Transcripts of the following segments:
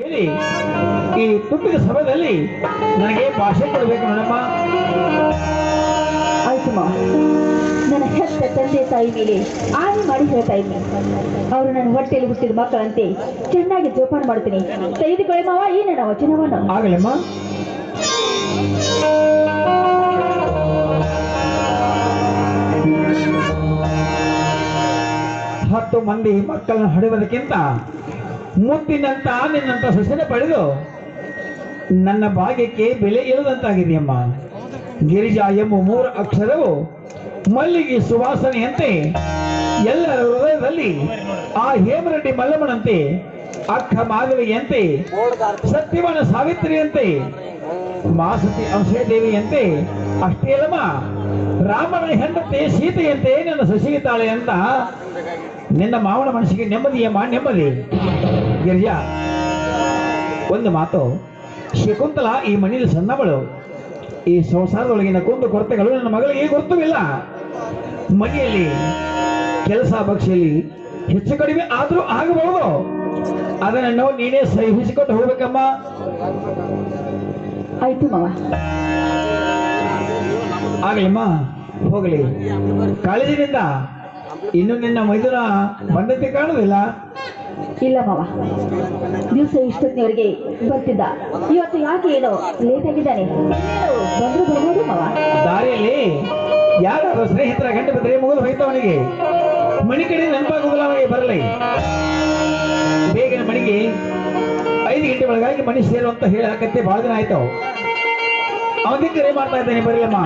ಹೇಳಿ ಈ ತುಂಬಿದ ಸಭೆಯಲ್ಲಿ ನನಗೆ ಭಾಷೆ ಕೊಡಬೇಕು ನೋಡಮ್ಮ. ಆಯ್ತು ಮಾವ, ನನ್ನ ಹೆತ್ತ ತಂದೆ ತಾಯಿ ಮೇಲೆ ಆಣೆ ಮಾಡಿ ಹೇಳ್ತಾ ಇದ್ದೀನಿ. ಅವರು ನನ್ನ ಹೊಟ್ಟೆಯಲ್ಲಿ ಹುಟ್ಟಿದ ಮಕ್ಕಳಂತೆ ಚೆನ್ನಾಗಿ ಜೋಪಾನ ಮಾಡ್ತೀನಿ. ತೆಗೆದುಕೊಳ್ಳಿ ಮಾವ ಈ ನನ್ನ ವಚನವನ್ನು. ಆಗಲಮ್ಮ. ಹತ್ತು ಮಂದಿ ಮಕ್ಕಳನ್ನು ಹಡೆಯುವುದಕ್ಕಿಂತ ಮುತ್ತಿನಂತ ನಿನ್ನಂತ ಸೊಸೆನ ಪಡೆದು ನನ್ನ ಭಾಗ್ಯಕ್ಕೆ ಬೆಲೆ ಇಲ್ಲದಂತಾಗಿದೆಯಮ್ಮ. ಗಿರಿಜಾ ಎಂಬ 3 ಅಕ್ಷರವು ಮಲ್ಲಿಗೆ ಸುವಾಸನೆಯಂತೆ ಎಲ್ಲರ ಹೃದಯದಲ್ಲಿ ಆ ಹೇಮರೆಡ್ಡಿ ಮಲ್ಲಮ್ಮನಂತೆ, ಅಕ್ಕ ಮಾಧವಿಯಂತೆ, ಸತ್ಯವಾನ ಸಾವಿತ್ರಿಯಂತೆ, ಮಾಸತಿ ಅಂಶದೇವಿಯಂತೆ, ಅಷ್ಟೇ ಅಲ್ಲಮ್ಮ ರಾಮನ ಹೆಂಡತಿ ಸೀತೆಯಂತೆ ನನ್ನ ಸೊಸೆಗಿದ್ದಾಳೆ ಅಂತ ನಿನ್ನ ಮಾವನ ಮನಸ್ಸಿಗೆ ನೆಮ್ಮದಿಯಮ್ಮ, ನೆಮ್ಮದಿ. ಗಿರಿಜಾ, ಒಂದು ಮಾತು, ಶಕುಂತಲಾ ಈ ಮನೆಯಲ್ಲಿ ಸಣ್ಣವಳು. ಈ ಸಂಸಾರದೊಳಗಿನ ಕುಂದು ಕೊರತೆಗಳು ನನ್ನ ಮಗಳಿಗೆ ಗೊತ್ತುವಿಲ್ಲ. ಮನೆಯಲ್ಲಿ ಕೆಲಸ ಭಕ್ಷೆಯಲ್ಲಿ ಹೆಚ್ಚು ಕಡಿಮೆ ಆದರೂ ಆಗಬಹುದು. ಅದನ್ನು ನೀನೇ ಸಹಿಸಿಕೊಟ್ಟು ಹೋಗ್ಬೇಕಮ್ಮ. ಆಯ್ತು ಮಾವ. ಆಗಲಿಮ್ಮ, ಹೋಗಲಿ. ಕಾಲೇಜಿನಿಂದ ಇನ್ನು ನಿನ್ನ ಮೈದುನ ಬಂದತೆ ಕಾಣುವುದಿಲ್ಲ. ಇಲ್ಲ ಮಾವ, ದಿವಸ ಇಷ್ಟೊತ್ತಿನವರೆಗೆ ಬರ್ತಿದ್ದ. ಇವತ್ತು ಯಾಕೆ ಏನೋ ಲೇಟ್ ಆಗಿದ್ದಾನೆ. ಬಂದ್ರು ಬರ್ಬೋದು ಮಾವ. ದಾರಿಯಲ್ಲಿ ಯಾರು ಸ್ನೇಹಿತರ ಗಂಟೆ ಬಂದರೆ ಮುಗಿದು ಹೋಯ್ತವನಿಗೆ ಮಣಿ ಕಡೆ ನೆನಪಾಗುವುದಿಲ್ಲ. ಅವನಿಗೆ ಬರಲಿ ಬೇಗನೆ ಮಣಿಗೆ 5 ಗಂಟೆ ಒಳಗಾಗಿ ಮಣಿ ಸೇರು ಅಂತ ಹೇಳಿ ಹಾಕತ್ತೆ. ಬಹಳ ದಿನ ಆಯ್ತು. ಅವನಿಗೆ ಕರೆ ಮಾಡ್ತಾ ಇದ್ದೇನೆ, ಬರಲಮ್ಮ.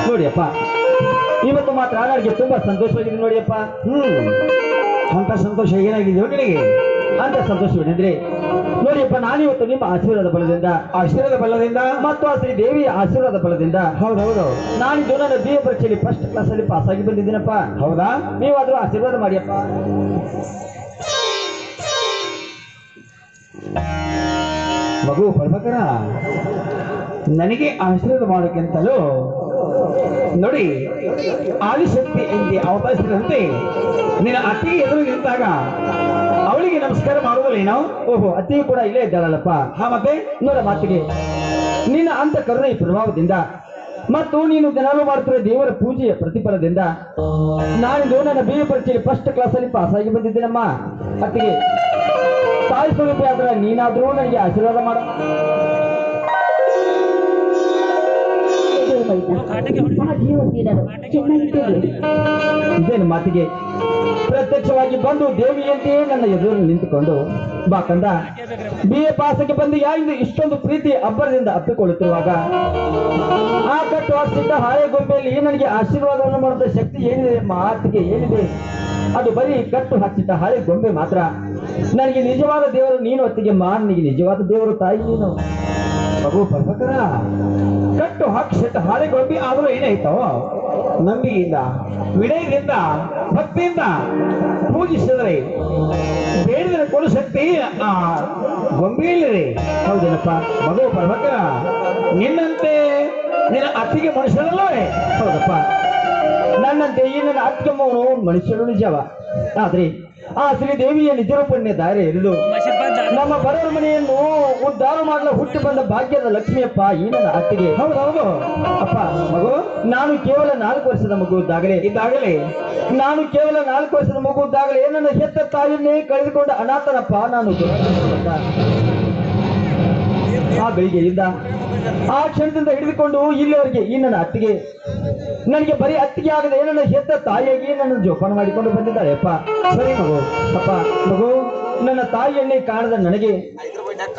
ನೋಡಿಯಪ್ಪ, ಇವತ್ತು ಮಾತ್ರ ನನಗೆ ತುಂಬಾ ಸಂತೋಷವಾಗಿದೆ ನೋಡಿಯಪ್ಪ. ಅಂತ ಸಂತೋಷ ಏನಾಗಿದೆಯೋ ನಿನಗೆ? ಅಂತ ಸಂತೋಷವೇನೆಂದ್ರೆ ನೋಡಿಯಪ್ಪ, ನಾನಿವತ್ತು ನಿಮ್ಮ ಆಶೀರ್ವಾದ ಬಲದಿಂದ ಮತ್ತು ಆ ಶ್ರೀ ದೇವಿಯ ಆಶೀರ್ವಾದ ಬಲದಿಂದ ಹೌದೌದು ನಾನಿದ್ದು ನನ್ನ BA ಪರೀಕ್ಷೆಯಲ್ಲಿ ಫಸ್ಟ್ ಕ್ಲಾಸ್ ಅಲ್ಲಿ ಪಾಸ್ ಆಗಿ ಬಂದಿದ್ದೀನಪ್ಪ. ಹೌದಾ? ನೀವಾದ್ರೂ ಆಶೀರ್ವಾದ ಮಾಡಿಯಪ್ಪ. ಮಗು ಬರ್ಬೇಕರ, ನನಗೆ ಆಶೀರ್ವಾದ ಮಾಡೋಕ್ಕಿಂತಲೂ ನೋಡಿ, ಆದಿಶಕ್ತಿ ಎಂದೇ ಅವತರಿಸಿದಂತೆ ನಿನ್ನ ಅತ್ತಿಗೆ ಎದುರು ನಿಂತಾಗ ಅವಳಿಗೆ ನಮಸ್ಕಾರ ಮಾಡುವುದಿಲ್ಲೇನೋ? ಓಹೋ, ಅತ್ತಿಗೆ ಕೂಡ ಇಲ್ಲೇ ಇದ್ದಾಳಲ್ಲಪ್ಪ. ಮತ್ತೆ ನೋಡ ಮಾತಿಗೆ, ನಿನ್ನ ಅಂತ ಕರುಣೆಯ ಪ್ರಭಾವದಿಂದ ಮತ್ತು ನೀನು ದಿನಾಲು ಮಾಡುತ್ತಿರುವ ದೇವರ ಪೂಜೆಯ ಪ್ರತಿಫಲದಿಂದ ನಾನಿಂದು ನನ್ನ BA ಪರೀಕ್ಷೆಯಲ್ಲಿ ಫಸ್ಟ್ ಕ್ಲಾಸ್ ಅಲ್ಲಿ ಪಾಸ್ ಆಗಿ ಬಂದಿದ್ದೇನಮ್ಮ. ಅತ್ತಿಗೆ, ತಾಯಿ ಸ್ವರೂಪಿ ಆದ್ರೆ ನೀನಾದ್ರೂ ನನಗೆ ಆಶೀರ್ವಾದ ಮಾಡ. ಇದೇನು ಮಾತಿಗೆ? ಪ್ರತ್ಯಕ್ಷವಾಗಿ ಬಂದು ದೇವಿಯಂತೆಯೇ ನನ್ನ ಎದುರು ನಿಂತುಕೊಂಡು ಬಾ ಕಂದ, BA ಪಾಸಕ್ಕೆ ಬಂದು ಯಾರಿಂದ ಇಷ್ಟೊಂದು ಪ್ರೀತಿ ಅಬ್ಬರದಿಂದ ಅಪ್ಪಿಕೊಳ್ಳುತ್ತಿರುವಾಗ ಆ ಕಟ್ಟು ಹಾಕಿದ್ದ ಹಾಳೆ ಗೊಂಬೆಯಲ್ಲಿ ನನಗೆ ಆಶೀರ್ವಾದವನ್ನು ಮಾಡುವ ಶಕ್ತಿ ಏನಿದೆ ಮಾತಿಗೆ? ಏನಿದೆ? ಅದು ಬರೀ ಕಟ್ಟು ಹಾಕಿದ್ದ ಹಾಳೆ ಗೊಂಬೆ ಮಾತ್ರ. ನನಗೆ ನಿಜವಾದ ದೇವರು ನೀನು ಅತ್ತಿಗೆ, ನನಗೆ ನಿಜವಾದ ದೇವರು ತಾಯಿ ನೀನು. ಮಗು ಬರ್ಬೇಕರ, ಕಟ್ಟು ಹಾಕಿಸಿಟ್ಟ ಹಾಳೆ ಗೊಂಬೆ ಆದರೂ ಏನಾಯ್ತೋ? ನಂಬಿಕೆಯಿಂದ, ವಿನಯದಿಂದ, ಭಕ್ತಿಯಿಂದ ಪೂಜಿಸಿದರೆ ಬೇಡಿದರೆ ಕೊಡು ಶಕ್ತಿ ಆ ಗೊಂಬೆಯಲ್ಲಿದೆ. ಹೌದೇನಪ್ಪ? ಮಗು ಬರ್ಬೇಕರ, ನಿನ್ನಂತೆ ನಿನ್ನ ಅತ್ತಿಗೆ ಮನುಷ್ಯನಲ್ಲವೇ? ಹೌದಪ್ಪ, ನನ್ನಂತೆ ಈ ನನ್ನ ಅತ್ಯಮ್ಮವನು ಮನುಷ್ಯರು ನಿಜವ. ಆದ್ರೆ ಆ ಶ್ರೀದೇವಿಯ ನಿಜರೂಪನ್ನೇ ದಾರಿ ಎಳೆದು ನಮ್ಮ ಬಡವರ ಮನೆಯನ್ನು ಉದ್ಧಾರ ಮಾಡಲು ಹುಟ್ಟಿ ಬಂದ ಭಾಗ್ಯದ ಲಕ್ಷ್ಮಿಯಪ್ಪ ಈ ನನ್ನ ಅತ್ತಿಗೆ. ಹೌದೌದು ಅಪ್ಪ, ಮಗು, ನಾನು ಕೇವಲ 4 ವರ್ಷದ ಮಗು ಇದ್ದಾಗಲೇ ನಾನು ಕೇವಲ 4 ವರ್ಷದ ಮಗು ಇದ್ದಾಗಲೇ ನನ್ನ ಹೆತ್ತ ತಾಯಿಯನ್ನೇ ಕಳೆದುಕೊಂಡ ಅನಾಥನಪ್ಪ ನಾನು. ಆ ಬೆಳಿಗ್ಗೆಯಿಂದ ಆ ಕ್ಷಣದಿಂದ ಹಿಡಿದುಕೊಂಡು ಇಲ್ಲಿವರೆಗೆ ಈ ನನ್ನ ಅತ್ತಿಗೆ ನನಗೆ ಬರೀ ಅತ್ತಿಗೆ ಆಗದೆ ನನ್ನ ಹೆತ್ತ ತಾಯಿಯಾಗಿ ನನ್ನ ಜೋಪಾನ ಮಾಡಿಕೊಂಡು ಬಂದಿದ್ದಾಳೆ ಅಪ್ಪ. ಸರಿ ಮಗು. ಅಪ್ಪ, ಮಗು, ನನ್ನ ತಾಯಿಯನ್ನೇ ಕಾಣದ ನನಗೆ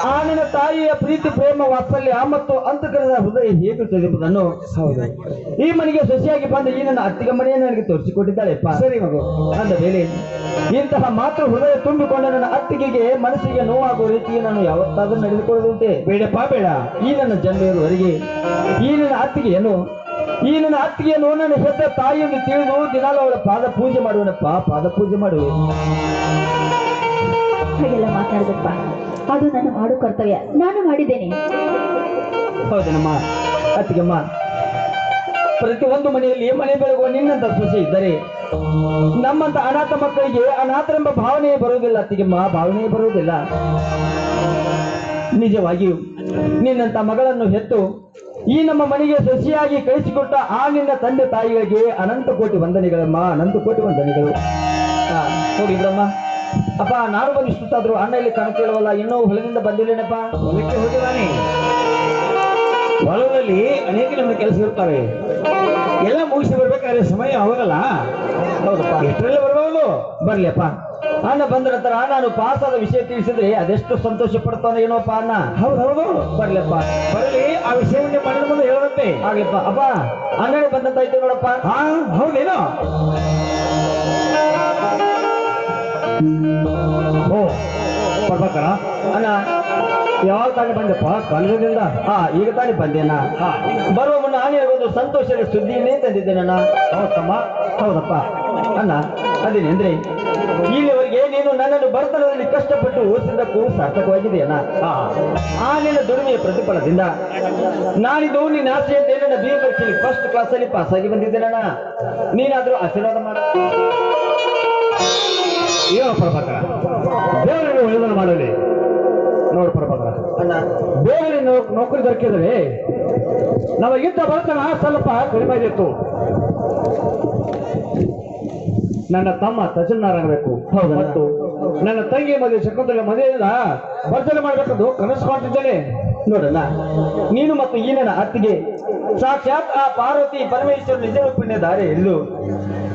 ಆ ನನ್ನ ತಾಯಿಯ ಪ್ರೀತಿ, ಪ್ರೇಮ, ವಾತ್ಸಲ್ಯ ಮತ್ತು ಅಂತಃಕರಣದ ಹೃದಯ ಹೇಗಿರುತ್ತದೆ ಎಂಬುದನ್ನು ಈ ಮನೆಗೆ ಸೊಸೆಯಾಗಿ ಬಂದ ಈ ನನ್ನ ಅತ್ತಿಗೆ ಮನೆಯನ್ನು ನನಗೆ ತೋರಿಸಿಕೊಟ್ಟಿದ್ದಾಳೆ ಅಪ್ಪ. ಸರಿ ಮಗು. ಅಂದ ಮೇಲೆ ಇಂತಹ ಮಾತ್ರ ಹೃದಯ ತುಂಬಿಕೊಂಡ ನನ್ನ ಅತ್ತಿಗೆಗೆ ಮನಸ್ಸಿಗೆ ನೋವಾಗುವ ರೀತಿ ನಾನು ಯಾವತ್ತಾದ್ರೂ ನಡೆದುಕೊಳ್ಳುವುದಂತೆ ಬೇಡಪ್ಪ ಬೇಡ. ಈ ನನ್ನ ಜನ್ಮೆಯವರೆಗೆ ಈ ನನ್ನ ಅತ್ತಿಗೆಯನ್ನು ನನ್ನ ಹೆತ್ತ ತಾಯಿಯನ್ನು ತಿಳಿದು ದಿನಾಲು ಅವಳ ಪಾದ ಪೂಜೆ ಮಾಡುವನಪ್ಪ, ಪಾದ ಪೂಜೆ ಮಾಡುವೆ. ಹಾಗೆಲ್ಲ ಮಾತಾಡಬೇಕಪ್ಪ, ಅದು ನನ್ನ ಮಾಡೋ ಕರ್ತವ್ಯ, ನಾನು ಮಾಡಿದ್ದೇನೆ. ಹೌದೇನಮ್ಮ ಅತ್ತಿಗೆಮ್ಮ, ಪ್ರತಿಯೊಂದು ಮನೆಯಲ್ಲಿ ಮನೆ ಬೆಳಗುವ ನಿನ್ನಂತ ಸೊಸೆ ಇದ್ದರೆ ನಮ್ಮಂತ ಅನಾಥ ಮಕ್ಕಳಿಗೆ ಅನಾಥರೆಂಬ ಭಾವನೆ ಬರುವುದಿಲ್ಲ ಅತ್ತಿಗೆಮ್ಮ, ಭಾವನೆ ಬರುವುದಿಲ್ಲ. ನಿಜವಾಗಿಯೂ ನಿನ್ನಂತ ಮಗಳನ್ನು ಹೆತ್ತು ಈ ನಮ್ಮ ಮನೆಗೆ ಸಸಿಯಾಗಿ ಕಳಿಸಿಕೊಟ್ಟ ಆ ನಿನ್ನ ತಂದೆ ತಾಯಿಗಳಿಗೆ ಅನಂತ ಕೋಟಿ ವಂದನೆಗಳಮ್ಮ, ಅನಂತ ಕೋಟಿ ವಂದನೆಗಳು. ಹೋಗಿ ಬಿಡಮ್ಮ. ಅಪ್ಪ, ನಾನು ಬಂದು ಇಷ್ಟಾದ್ರು ಅಣ್ಣ ಇಲ್ಲಿ ಕಾಣ್ತಿಲ್ವಲ್ಲ, ಇನ್ನೂ ಹೊಲದಿಂದ ಬಂದಿಲ್ಲೇನಪ್ಪ? ಹೊಲಕ್ಕೆ ಹೋಗಿದ್ದಾನೆ. ಹೊಲದಲ್ಲಿ ಅನೇಕ ನಮ್ಮ ಕೆಲಸ ಇರ್ತವೆ, ಎಲ್ಲ ಮುಗಿಸಿ ಬರ್ಬೇಕಾದ್ರೆ ಸಮಯ ಹೋಗಲ್ಲ. ಹೌದಪ್ಪ, ಎಷ್ಟರೆಲ್ಲ ಬರ್ಬೋದು. ಬರ್ಲಿಯಪ್ಪ. ಅಣ್ಣ ಬಂದ ನಂತರ ನಾನು ಪಾಸ್ ಆದ ವಿಷಯ ತಿಳಿಸಿದ್ರೆ ಅದೆಷ್ಟು ಸಂತೋಷ ಪಡ್ತಾನೆ ಏನೋಪ್ಪ ಅಣ್ಣ. ಹೌದೌದು, ಬರ್ಲಿಯಪ್ಪ. ಬರಲಿ, ಆ ವಿಷಯವನ್ನು ಮನೆಯ ಮುಂದೆ ಹೇಳದಂತೆ. ಆಗ್ಲಿಪ್ಪ. ಅಪ್ಪ, ಅಣ್ಣನೇ ಬಂದಂತಾಯ್ತು ನೋಡಪ್ಪ. ಹಾ, ಹೌದೇನೋ? ಓ ಪ್ರಭಾಕರ, ಅಣ್ಣ ಯಾವಾಗ ತಾನೇ ಬಂದಪ್ಪ ಕಾಲೇಜಿನಿಂದ? ಈಗ ತಾನೇ ಬಂದೇನ. ಬರುವ ಮುನ್ನ ಆನೆಗೊಂದು ಸಂತೋಷದ ಸುದ್ದಿಯನ್ನೇ ತಂದಿದ್ದೇನಣ್ಣ. ಹೌದಮ್ಮ. ಹೌದಪ್ಪ ಅಣ್ಣ, ಅದೇನೆಂದ್ರೆ ಇಲ್ಲಿವರೆಗೆ ನೀನು ನನ್ನನ್ನು ಬಡತನದಲ್ಲಿ ಕಷ್ಟಪಟ್ಟು ಓದಿಸಿದ್ದಕ್ಕೂ ಸಾರ್ಥಕವಾಗಿದೆಯಣ್ಣ. ಆ ನಿನ್ನ ದುಡಿಮೆಯ ಪ್ರತಿಫಲದಿಂದ ನಾನಿದು ನಿನ್ನ ಆಸೆಯಂತೆ ನನ್ನ ಬಿ ಎ ಪರೀಕ್ಷೆಯಲ್ಲಿ ಫಸ್ಟ್ ಕ್ಲಾಸ್ ಅಲ್ಲಿ ಪಾಸ್ ಆಗಿ ಬಂದಿದ್ದೇನಣ್ಣ. ನೀನಾದ್ರೂ ಆಶೀರ್ವಾದ ಮಾಡ. ಏನೋ ಪ್ರಭಾಕರ, ದೇವರಿಗೆ ಒಳ್ಳೆದನ್ನು ಮಾಡಲಿ. ನೋಡು ಪ್ರಭಾಕರ ಅಣ್ಣ, ಬೇಗನೆ ನೌಕರಿ ದೊರಕಿದರೆ ನಮಗಿಂತ ಬಡತನ ಸ್ವಲ್ಪ ಕಡಿಮೆ ಆಗಿತ್ತು. ನನ್ನ ತಮ್ಮ ತಹಸೀಲ್ದಾರಬೇಕು, ಮತ್ತು ನನ್ನ ತಂಗಿ ಮದುವೆ ಶಕುಂತಲೆ ಮದುವೆಯಿಂದ ಭರ್ಜನೆ ಮಾಡಬೇಕಂದು ಕನಸು ಮಾಡ್ತಿದ್ದೇನೆ. ನೋಡಣ್ಣ, ನೀನು ಮತ್ತು ಈ ನನ್ನ ಅತ್ತಿಗೆ ಸಾಕ್ಷಾತ್ ಆ ಪಾರ್ವತಿ ಪರಮೇಶ್ವರ ನಿಜ ಪುಣ್ಯಧಾರೆ ಎಂದು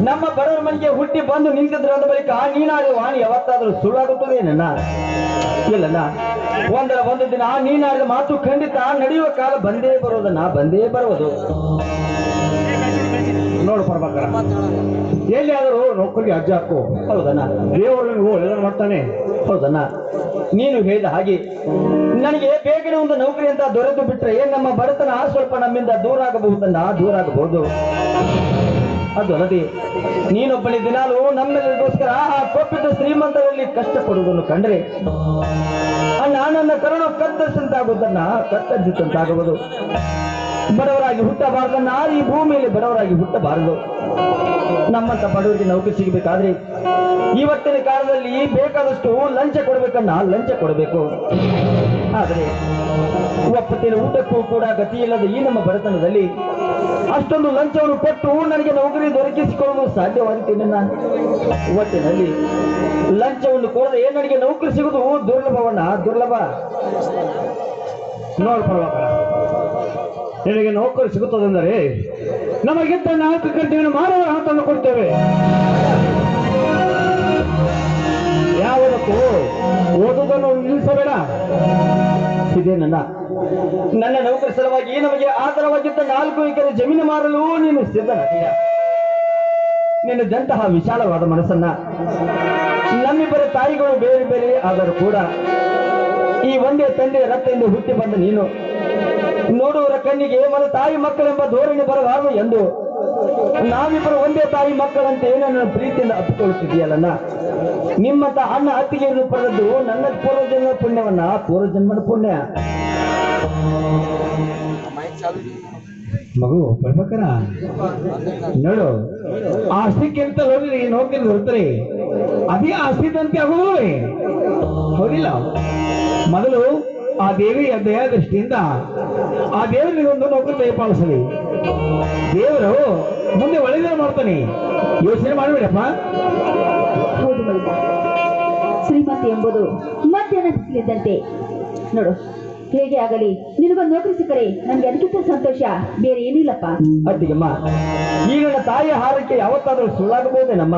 ನಮ್ಮ ಬಡವರ ಮನೆಗೆ ಹುಟ್ಟಿ ಬಂದು ನಿಂತಿದ್ರ ಅಂದ ಬಳಿಕ ನೀನಾದ ವಾಣಿ ಯಾವತ್ತಾದರೂ ಸುಳ್ಳಾಗುತ್ತದೆ ನನ್ನ? ಇಲ್ಲಣ್ಣ, ಒಂದು ದಿನ ನೀನಾಡಿದ ಮಾತು ಖಂಡಿತ ನಡೆಯುವ ಕಾಲ ಬಂದೇ ಬರುವುದು. ನೋಡು ಪ್ರಭಾಕರ, ಎಲ್ಲಿಯಾದರೂ ನೌಕರಿಗೆ ಅರ್ಜಿ ಹಾಕು. ಹೌದಣ್ಣ, ದೇವರು ನೀವು ಒಳ್ಳೆದನ್ನು ಮಾಡ್ತಾನೆ. ಹೌದಣ್ಣ, ನೀನು ಹೇಳಿದ ಹಾಗೆ ನನಗೆ ಬೇಗನೆ ಒಂದು ನೌಕರಿ ಅಂತ ದೊರೆತು ಬಿಟ್ರೆ ನಮ್ಮ ಬಡತನ ಸ್ವಲ್ಪ ನಮ್ಮಿಂದ ದೂರ ಆಗಬಹುದು. ಅದು ಅಲ್ಲದೆ ನೀನೊಬ್ಬನೇ ದಿನಾಲು ನಮ್ಮೆಲ್ಲರಿಗೋಸ್ಕರ ಆ ಕೊಪ್ಪಿದ್ದ ಶ್ರೀಮಂತರಲ್ಲಿ ಕಷ್ಟಪಡುವುದನ್ನು ಕಂಡ್ರೆ ಅಣ್ಣ ನನ್ನ ಕರುಣ ಕತ್ತರಿಸಿದಂತಾಗುವುದು. ಬಡವರಾಗಿ ಹುಟ್ಟಬಾರದನ್ನ ಈ ಭೂಮಿಯಲ್ಲಿ ಬಡವರಾಗಿ ಹುಟ್ಟಬಾರದು. ನಮ್ಮಂತ ಬಡವರಿಗೆ ನೌಕರಿ ಸಿಗಬೇಕಾದ್ರೆ ಇವತ್ತಿನ ಕಾಲದಲ್ಲಿ ಬೇಕಾದಷ್ಟು ಲಂಚ ಕೊಡಬೇಕು. ಆದರೆ ಒಪ್ಪತ್ತಿನ ಊಟಕ್ಕೂ ಕೂಡ ಗತಿ ಇಲ್ಲದ ಈ ನಮ್ಮ ಬಡತನದಲ್ಲಿ ಅಷ್ಟೊಂದು ಲಂಚವನ್ನು ಕೊಟ್ಟು ನನಗೆ ನೌಕರಿ ದೊರಕಿಸಿಕೊಳ್ಳಲು ಸಾಧ್ಯವಾಗುತ್ತೇನೆ. ಒಟ್ಟಿನಲ್ಲಿ ಲಂಚವನ್ನು ಕೊಡದೆ ನನಗೆ ನೌಕರಿ ಸಿಗುವುದು ದುರ್ಲಭ. ನೋಡು ಪ್ರಭಾಕರ, ನಿನಗೆ ನೌಕರಿ ಸಿಗುತ್ತದೆಂದರೆ ನಮಗಿಂತ 4 ಗಂಟೆಯನ್ನು ಮಾನವ ತಂದು ಕೊಡ್ತೇವೆ. ಯಾವುದಕ್ಕೂ ಓದುವುದನ್ನು ನಿಲ್ಲಿಸಬೇಡ. ಇದೇ ನನ್ನ ನೌಕರಿ ಸಲುವಾಗಿ ನಮಗೆ ಆತರವಾಗಿದ್ದ 4 ಎಕರೆ ಜಮೀನು ಮಾರಲು ನೀನು ಸಿದ್ಧನಾದೀಯ. ನಿನ್ನದಂತಹ ವಿಶಾಲವಾದ ಮನಸ್ಸನ್ನ ನಮ್ಮಿಬ್ಬರ ತಾಯಿಗಳು ಬೇರೆ ಬೇರೆ ಆದರೂ ಕೂಡ ಈ ಒಂದೇ ತಂದೆಯ ರಕ್ತದಿಂದ ಹುಟ್ಟಿ ಬಂದ ನೀನು ನೋಡುವರ ಕಣ್ಣಿಗೆ మన ತಾಯಿ ಮಕ್ಕಳೆಂಬ ಧೋರಣೆ ಬರಬಾರದು ಎಂದು ನಾವಿಬ್ಬರು ಒಂದೇ ತಾಯಿ ಮಕ್ಕಳಂತೆ ನನ್ನ ಪ್ರೀತಿಯಿಂದ ಅಪ್ಪಿಕೊಳ್ಳುತ್ತಿದೆಯಲ್ಲ. ನಿಮ್ಮಂತ ಅಣ್ಣ ಅತ್ತಿಗೆಯನ್ನು ಪಡೆದದ್ದು ನನ್ನ ಪೂರ್ವಜನ್ಮದ ಪುಣ್ಯ. ಮಗು ಪ್ರಭಾಕರ, ನೋಡು, ಆಸ್ತಿಕ್ಕಿಂತ ಹೋಗಿ ನೌಕರಿ ದೊರೆತರೆ ಅದೇ ಆಸ್ತಿದಂತೆ ಆಗುವುದೇ ಹೌದಿಲ್ಲ? ಮೊದಲು ಆ ದೇವಿಯ ದಯಾ ದೃಷ್ಟಿಯಿಂದ ಆ ದೇವರಿಗೊಂದು ನೌಕರಿ ದಯಪಾಲಿಸಲಿ. ದೇವರು ಮುಂದೆ ಒಳ್ಳೆಯದೇ ಮಾಡ್ತಾನೆ, ಯೋಚನೆ ಮಾಡಬೇಡಪ್ಪ. ಹೌದು ಮೈದ, ಶ್ರೀಮಂತಿ ಎಂಬುದು ಮಧ್ಯಾಹ್ನ ಬಿಸಿಲಿದ್ದಂತೆ. ನೋಡು, ಹೇಗೆ ಆಗಲಿ ನಿನಗೊಂದು ನೌಕರಿ ಸಿಕ್ಕರೆ ನನ್ಗೆ ಅದಕ್ಕಿಂತ ಸಂತೋಷ ಬೇರೆ ಏನಿಲ್ಲಪ್ಪ. ಅತ್ತಿಗೆಮ್ಮ, ಈ ನನ್ನ ತಾಯಿಯ ಹಾರಕ್ಕೆ ಯಾವತ್ತಾದರೂ ಸುಳ್ಳಾಗಬಹುದೇನಮ್ಮ?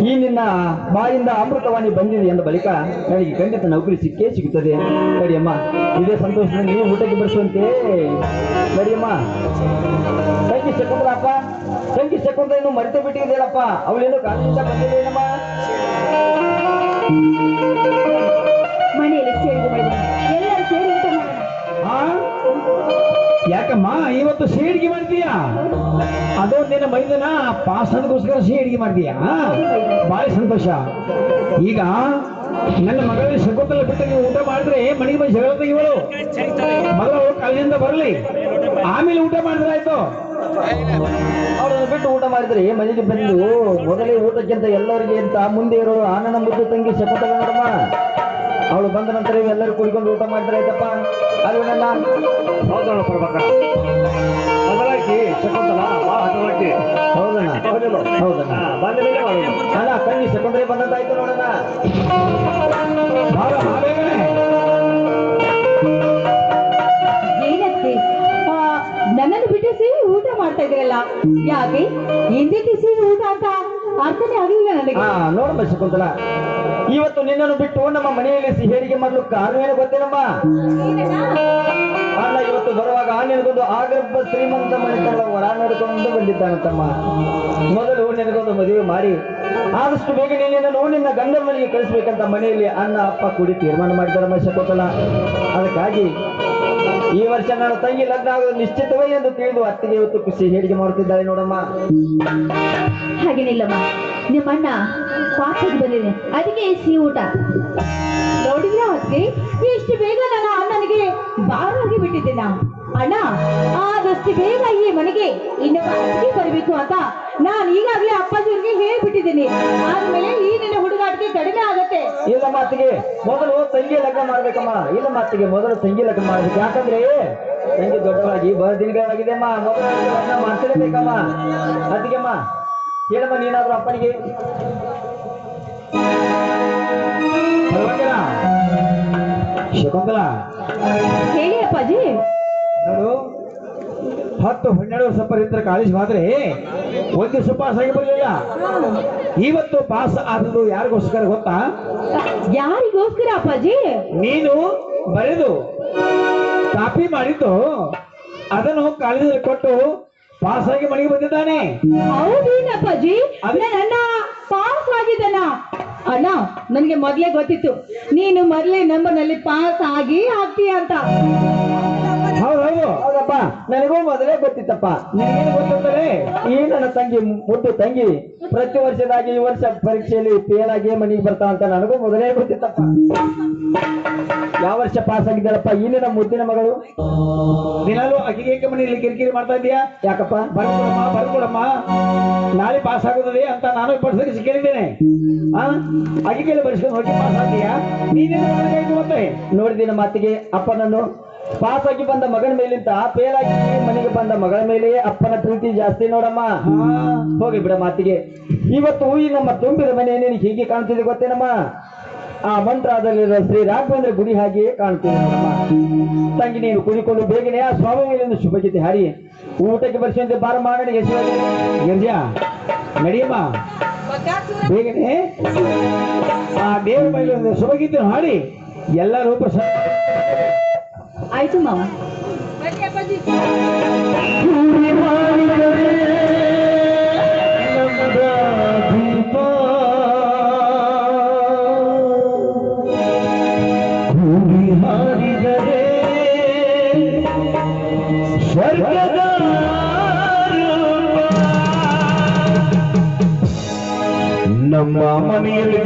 ಈ ನಿನ್ನ ಬಾಯಿಂದ ಅಮೃತವಾಣಿ ಬಂದಿದೆ ಎಂದ ಬಳಿಕ ನನಗೆ ಖಂಡಿತ ನೌಕರಿ ಸಿಗುತ್ತದೆ. ನಡಿಯಮ್ಮ, ಇದೇ ಸಂತೋಷದಲ್ಲಿ ನೀವು ಊಟಕ್ಕೆ ಬಡಿಸುವಂತೆ. ನಡಿಯಮ್ಮ. ತಂಗಿ ಶಕುಂತಲ ಇನ್ನು ಮರೆತು ಬಿಟ್ಟಿದೆಯಲ್ಲಪ್ಪ, ಅವಳೇನು ಕಾಲೇಜಿಂದ ಬಂದಿದ್ದೇನಮ್ಮ? ಮನೆಯಲ್ಲಿ ಸೇರಿದ ಎಲ್ಲರೂ ಸೇರಿ ಊಟ ಮಾಡೋಣ. ಯಾಕಮ್ಮ ಇವತ್ತು ಸೇಡಿಗೆ ಮಾಡ್ತೀಯಾ? ಅದು ನಿನ್ನ ಮೈದನ ಪಾಸನಗೋಸ್ಕರ ಸೇಡಿಗೆ ಮಾಡ್ತೀಯಾ? ಬಹಳ ಸಂತೋಷ. ಈಗ ನನ್ನ ಮಗಳಿಗೆ ಶಕುಂತಲ ಬಿಟ್ಟು ನೀವು ಊಟ ಮಾಡಿದ್ರೆ ಮನೆಗೆ ಬಂದು ಜಗಳ ತೆಗಿವಳು. ಮೊದಲು ಕಾಲೇಜಿಂದ ಬರಲಿ, ಆಮೇಲೆ ಊಟ ಮಾಡಿದ್ರೆ ಆಯ್ತು. ಅವಳನ್ನು ಬಿಟ್ಟು ಊಟ ಮಾಡಿದ್ರೆ ಮನೆಗೆ ಬಂದು ಮೊದಲೇ ಊಟಕ್ಕಿಂತ ಎಲ್ಲರಿಗೆ ಅಂತ ಮುಂದೆ ಇರೋ ಆನನ ಮುದ್ದು ತಂಗಿ ಶಪಥ ನೋಡಮ್ಮ. ಅವಳು ಬಂದ ನಂತರ ಎಲ್ಲರೂ ಕುಡ್ಕೊಂಡು ಊಟ ಮಾಡಿದ್ರೆ ಆಯ್ತಪ್ಪ. ಅಲ್ವೇನಲ್ಲ? ಹೌದಣ್ಣ ಪ್ರಭಾಕರ, ಮೊದಲಾಗಿ ಶಕುಂತಲ ಬಹಳ ಹಠವಾಗಿ. ಹೌದಣ್ಣ ಹೌದಣ್ಣ. ಬಂದ ಮೇಲೆ ಮಾಡೋಣ. ಅಲ್ಲ ತಂಗಿ ಶಕುಂತಲೆ ಬಂದಂತಾಯ್ತು ನೋಡೋಣ. ಏನಕ್ಕೆ ನನ್ನನ್ನು ಬಿಟ್ಟು ಸೇರಿ ಊಟ ಮಾಡ್ತಾ ಇದ್ರಲ್ಲ, ಯಾಕೆ ಹಿಂದಕ್ಕೆ ಸೇರಿ ಊಟ ಅಂತ ಅರ್ಥನೇ ಆಗಲಿಲ್ಲ ನನಗೆ. ನೋಡಮ್ಮ ಶಕುಂತಲ, ಇವತ್ತು ನಿನ್ನನ್ನು ಬಿಟ್ಟು ನಮ್ಮ ಮನೆಯಲ್ಲಿ ಸಿಹಿರಿಗೆ ಮಾಡಲು ಕಾರಣ ಏನು ಗೊತ್ತೇನಮ್ಮ? ಅಲ್ಲ, ಇವತ್ತು ಬರುವಾಗ ನಿನಗೊಂದು ಆಗರ್ಭ ಶ್ರೀಮಂತ ಮನೆತನದ ವರ ನೋಡಿಕೊಂಡು ಬಂದಿದ್ದಾನಂತಮ್ಮ. ಮೊದಲು ನಿನಗೊಂದು ಮದುವೆ ಮಾಡಿ ಆದಷ್ಟು ಬೇಗ ನಿನ್ನನ್ನು ನಿನ್ನ ಗಂಡನ ಮನೆಗೆ ಕಳಿಸ್ಬೇಕಂತ ಮನೆಯಲ್ಲಿ ಅಣ್ಣ ಅಪ್ಪ ಕೂಡಿ ತೀರ್ಮಾನ ಮಾಡಿದ್ದಾರಮ್ಮ ಶಕುಂತಲ. ಅದಕ್ಕಾಗಿ ಈ ವರ್ಷ ನನ್ನ ತಂಗಿ ಲಗ್ನ ಆಗೋದು ನಿಶ್ಚಿತವೇ ಎಂದು ತಿಳಿದು ಅತ್ತಿಗೆ ಇವತ್ತು ಖುಷಿ ಹೇಳಿಕೆ ಮಾಡುತ್ತಿದ್ದಾಳೆ ನೋಡಮ್ಮ. ಹಾಗೇನಿಲ್ಲಮ್ಮ, ನಿಮ್ಮಣ್ಣ ಪಾರ್ಟಿಗೆ ಬಂದಿದೆ, ಅದಕ್ಕೆ ಸಿಹಿ ಊಟ. ನೋಡಿದ್ರ ಅದಕ್ಕೆ ಎಷ್ಟು ಬೇಗ ನನ್ನ ಅಣ್ಣನಿಗೆ ಬಾರಾಗಿ ಬಿಟ್ಟಿದ್ದೇನ. ಅಣ್ಣ ಆದಷ್ಟು ಬೇಗ ಈ ಮನೆಗೆ ಇನ್ನೊಬ್ಬ ಅತ್ತಿಗೆ ಬರಬೇಕು ಅಂತ ನಾನು ಈಗಾಗಲೇ ಅಪ್ಪಾಜಿಗೆ ಹೇಳ್ಬಿಟ್ಟಿದ್ದೀನಿ. ಆದ್ಮೇಲೆ ಈ ನಿನ್ನ ಹುಡುಗಾಟಿಗೆ ಕಡಿಮೆ ಆಗತ್ತೆ. ಇಲ್ಲ ಮಾತಿಗೆ ಮೊದಲು ತಂಗಿ ಲಗ್ನ ಮಾಡ್ಬೇಕಮ್ಮ. ಇಲ್ಲ ಮಾತಿಗೆ ಮೊದಲು ತಂಗಿ ಲಗ್ನ ಮಾಡ್ಬೇಕು. ಯಾಕಂದ್ರೆ ತಂಗಿ ದೊಡ್ಡವಾಗಿ ಬಹಳ ದಿನಗಳಾಗಿದೆ ಅಮ್ಮ. ಮೊದಲು ಲಗ್ನ ಮಾಡ್ತಿರ್ಬೇಕಮ್ಮ. ಅದಕ್ಕೆಮ್ಮ ಹೇಳಮ್ಮ, ನೀನಾದ್ರೂ ಅಪ್ಪನಿಗೆ. ಶಕುಂತಲ, ಹೇಳಿ ಅಪ್ಪಾಜಿ. ನೋಡು, 10-12 ವರ್ಷ ಪರ್ಯಂತ ಕಾಲೇಜ್ ಹೋದ್ರೆ ಒಂದು ಪಾಸ್ ಆಗಿ ಬರಲಿಲ್ಲ. ಇವತ್ತು ಪಾಸ್ ಆದದ್ದು ಯಾರಿಗೋಸ್ಕರ ಗೊತ್ತಾ? ಯಾರಿಗೋಸ್ಕರ ಅಪ್ಪಾಜಿ? ನೀನು ಬರೆದು ಕಾಪಿ ಮಾಡಿದ್ದು ಅದನ್ನು ಕಾಲೇಜಲ್ಲಿ ಕೊಟ್ಟು ಪಾಸ್ ಆಗಿ ಮನೆಗೆ ಬಂದಿದ್ದಾನೆ. ಹೌದೇನಪ್ಪಾಜಿ? ನನ್ನ ಅಣ್ಣ ಪಾಸ್ ಆಗಿದ್ದಾನ? ಅಣ್ಣ, ನನಗೆ ಮೊದಲೇ ಗೊತ್ತಿತ್ತು ನೀನು ಮೊದಲೇ ನಂಬರ್ನಲ್ಲಿ ಪಾಸ್ ಆಗಿ ಆಗ್ತೀಯ ಅಂತ. ಹೌದೌದು, ಹೌದಪ್ಪ, ನನಗೂ ಮೊದಲೇ ಗೊತ್ತಿತ್ತಪ್ಪ. ನಿನಗೇನು ಗೊತ್ತಿರ್ತಾರೆ? ಈ ನನ್ನ ತಂಗಿ ಮುದ್ದು ತಂಗಿ ಪ್ರತಿ ವರ್ಷದಾಗಿ ಈ ವರ್ಷ ಪರೀಕ್ಷೆಯಲ್ಲಿ ಫೇಲ್ ಆಗಿ ಮನೆಗೆ ಬರ್ತಾ ಅಂತ ನನಗೂ ಮೊದಲೇ ಗೊತ್ತಿತ್ತಪ್ಪ. ಯಾವ ವರ್ಷ ಪಾಸ್ ಆಗಿದ್ದಾಳಪ್ಪ ಈ ನಿನ್ನ ಮುದ್ದಿನ ಮಗಳು? ದಿನಾಲು ಅಕ್ಕಿಗೆ ಮನೆಯಲ್ಲಿ ಕಿರಿಕಿರಿ ಮಾಡ್ತಾ ಇದೀಯಾ? ಯಾಕಪ್ಪ? ಬರ್ಕೊಡಮ್ಮ, ನಾಳೆ ಪಾಸ್ ಆಗುತ್ತದೆ ಅಂತ ನಾನು ಪಡಿಸಲಿಕ್ಕೆ ಕೇಳಿದ್ದೇನೆ. ಅಕ್ಕಿಗೆ ಬರೆಸ್ಕೊಂಡು ಹೋಗಿ ಪಾಸ್ ಆಗ್ತೀಯಾ? ನೀನೇನು ಮತ್ತೆ ನೋಡಿದಿನ ಮಾತಿಗೆ ಅಪ್ಪನನ್ನು ಪಾಸ್ ಆಗಿ ಬಂದ ಮಗನ ಮೇಲಿಂತ ಫೇಲ್ ಆಗಿ ಮನೆಗೆ ಬಂದ ಮಗಳ ಮೇಲೆ ಅಪ್ಪನ ಪ್ರೀತಿ ಜಾಸ್ತಿ ನೋಡಮ್ಮ. ಹೋಗಿ ಬಿಡ ಮಾತಿಗೆ. ಇವತ್ತು ಈ ನಮ್ಮ ತುಂಬಿದ ಮನೆ ನಿನಗೆ ಹೀಗೆ ಕಾಣ್ತಿದೆ ಗೊತ್ತೇನಮ್ಮ? ಆ ಮಂತ್ರಾದಲ್ಲಿರೋ ಶ್ರೀ ರಾಘವೇಂದ್ರ ಗುಡಿ ಹಾಗೆಯೇ ಕಾಣ್ತಿದೆ ನೋಡಮ್ಮ. ತಂಗಿ ನೀನು ಕುಡಿಕೊಂಡು ಬೇಗನೆ ಆ ಸ್ವಾಮಿ ಮೇಲಿಂದ ಶುಭಗೀತೆ ಹಾಡಿ ಊಟಕ್ಕೆ ಬರ್ಸುವಂತೆ ಬಾರ ಮಾಡಿ ಗಿರ್ಜಾ, ನಡಿಯಮ್ಮ ಬೇಗನೆ ಆ ದೇವ್ರ ಮೇಲೆ ಒಂದು ಶುಭಗೀತೆ ಹಾಡಿ ಎಲ್ಲರೂ ಪ್ರಸಾದ. ಆಯ್ತು ಮಾವ. ಸ್ವರ್ಗದ ನಮ್ಮ ಮನೆಯಲ್ಲಿ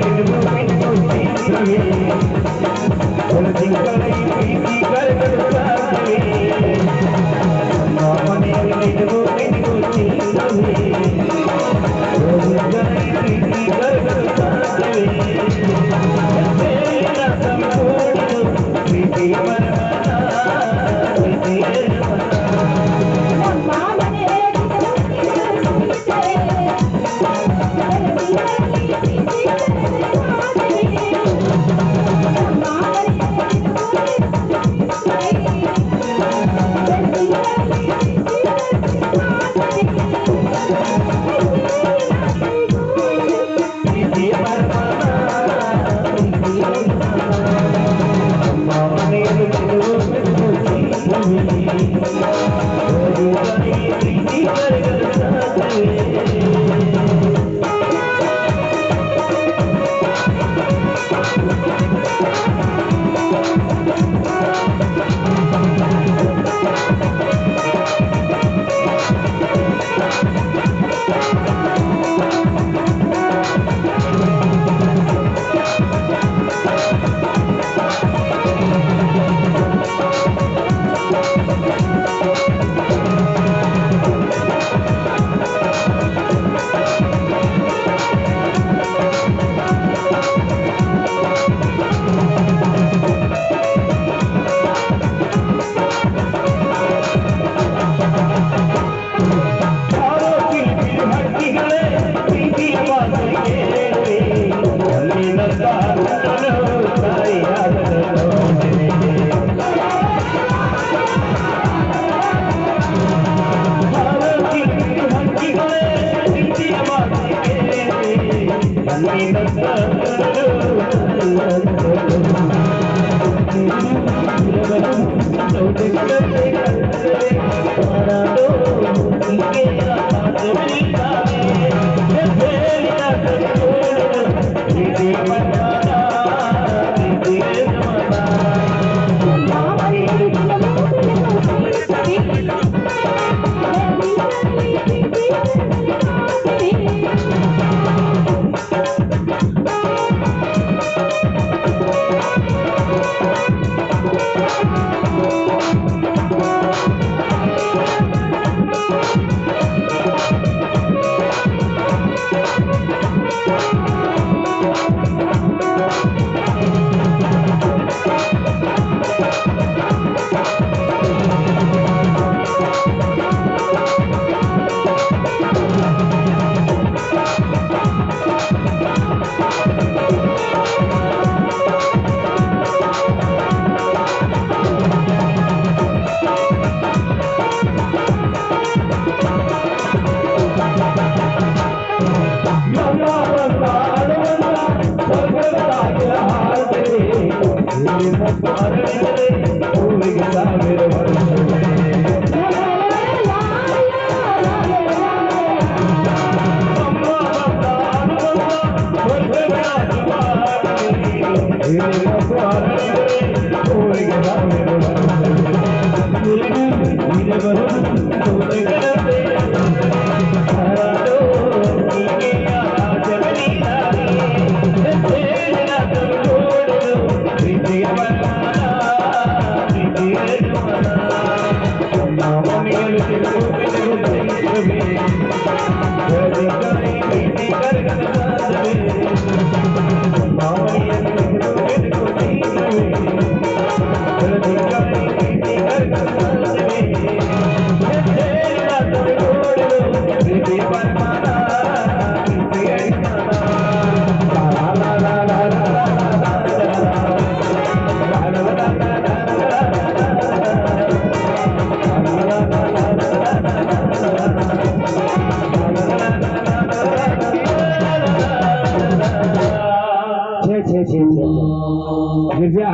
ಗಿರ್ಜಾ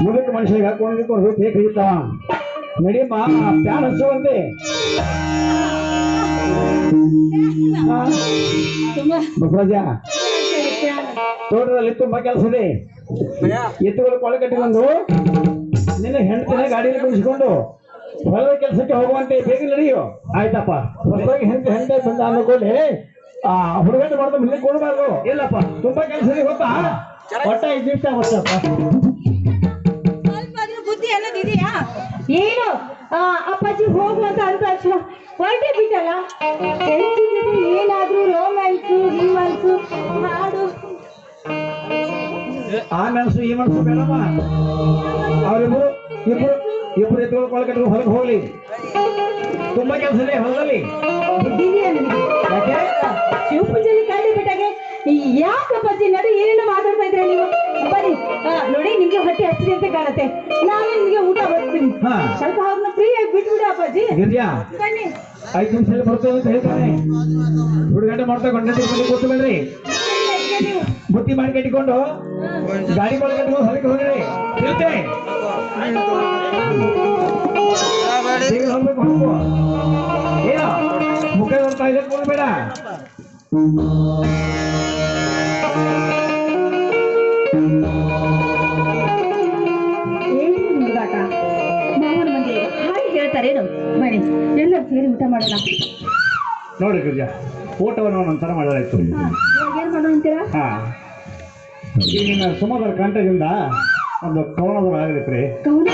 ಮುದುಕ ಮನುಷ್ಯರಿಗೆ ಹಾಕೊಂಡು ಹೇಗೆ ಹಿಡಿತಾವ ನಡಿಯಮ್ಮ ಪ್ಯಾನ್ ಹಚ್ಚುವಂತೆ ಬಸವರಾಜ ತೋಟದಲ್ಲಿ ತುಂಬಾ ಕೆಲಸ ಇದೆ ಎತ್ತುಗಳು ಕೊಳೆ ಕಟ್ಟಿಕೊಂಡು ನಿನ್ನ ಹೆಂಡತಿನ ಗಾಡಿಯಲ್ಲಿ ಕುಣಿಸಿಕೊಂಡು ಹೊಲದ ಕೆಲಸಕ್ಕೆ ಹೋಗುವಂತೆ ಬೇಗ ನಡೆಯೋ ಆಯ್ತಪ್ಪ ಹೊಸದಾಗಿ ಹೆಂಡತಿ ಬಂದ ಅಂದ್ಕೊಳ್ಳಿ ಹುಡುಗಂಡು ಮಾಡಿದ ಮುಂದೆ ಕೊಡಬಾರ್ದು ಇಲ್ಲಪ್ಪ ತುಂಬಾ ಕೆಲಸ ಇದೆ ಗೊತ್ತಾ ಒಟ್ಟ ಇಷ್ಟ ಗೊತ್ತಪ್ಪ ಬುದ್ಧಿ ಅನ್ನೋದಿದೆಯಾ ಏನು ಅಪ್ಪಾಜಿ ಹೋಗುವಂತ ಅಂದ ತಕ್ಷಣ ಹೊರಟೆ ಬಿಟ್ಟಲ್ಲ ಏನಾದ್ರೂ ರೋಮ್ಯಾನ್ಸು ಗಿಮ್ಯಾನ್ಸು ಹಾಡು ಆ ಮನಸ್ಸು ಈ ಮನಸ್ಸು ಬೇಡಮ್ಮ ಅವರಿಬ್ರು ಇಬ್ರು ಎತ್ತುಗಳು ಕೊಳ ಕಟ್ಟಿಕೊಂಡು ಹೊರಗೆ ಹೋಗ್ಲಿ ತುಂಬಾ ಕೆಲಸ ಇದೆ ಹೊಲದಲ್ಲಿ ಯಾಕೆ ಶಿವಪೂಜೆಯಲ್ಲಿ ಕಾಯ್ದೆ ಬಿಟ್ಟಾಗೆ ಯಾಕಪ್ಪಾಜಿ ನಡು ಏನೇನು ಮಾತಾಡ್ತಾ ಇದ್ರೆ ನೀವು ಬನ್ನಿ ನೋಡಿ ನಿಮ್ಗೆ ಹೊಟ್ಟೆ ಹಚ್ಚಿದೆ ಅಂತ ಕಾಣತ್ತೆ ನಾನು ನಿಮ್ಗೆ ಊಟ ಬರ್ತೀನಿ ಸ್ವಲ್ಪ ಅವ್ರನ್ನ ಫ್ರೀ ಆಗಿ ಬಿಟ್ಬಿಡಿ ಅಪ್ಪಾಜಿ ಗಿರ್ಜಾ ಬನ್ನಿ 5 ನಿಮಿಷದಲ್ಲಿ ಬರ್ತೇವೆ ಅಂತ ಹೇಳ್ತಾನೆ ಹುಡುಗಾಟ ಮಾಡ್ತಾ ಗಂಡತಿ ಬಳಿ ಕೂತ್ಬೇಡ್ರಿ ಬುತ್ತಿ ಮಾಡಿ ಕಟ್ಟಿಕೊಂಡು ಗಾಡಿ ಒಳಗೆ ಕಟ್ಟಿಕೊಂಡು ಹೊರಗೆ ಹೋಗ್ರಿ ಇರುತ್ತೆ ಏನೋ ಮುಖ ನೋಡ್ತಾ ಇದೆ ಕೊಡ್ಬೇಡ ಏನು ಹುಡುಗಾಟ ಮಾವನ ಮಂದಿ ಹಾಗೆ ಹೇಳ್ತಾರೇನು ಬನ್ನಿ ಎಲ್ಲರೂ ಸೇರಿ ಊಟ ಮಾಡೋಣ ನೋಡಿ ಗಿರ್ಜಾ ಊಟವನ್ನು ಒಂದೊಂಥರ ಮಾಡಲಾಯ್ತು ಇವಾಗ ಏನ್ ಮಾಡೋಣ ಅಂತೀರಾ ಹಾ ಈಗಿನ ಸುಮಧುರ ಕಂಠದಿಂದ ಒಂದು ಕವನದ ಆಗೈತ್ರಿ ಕವನ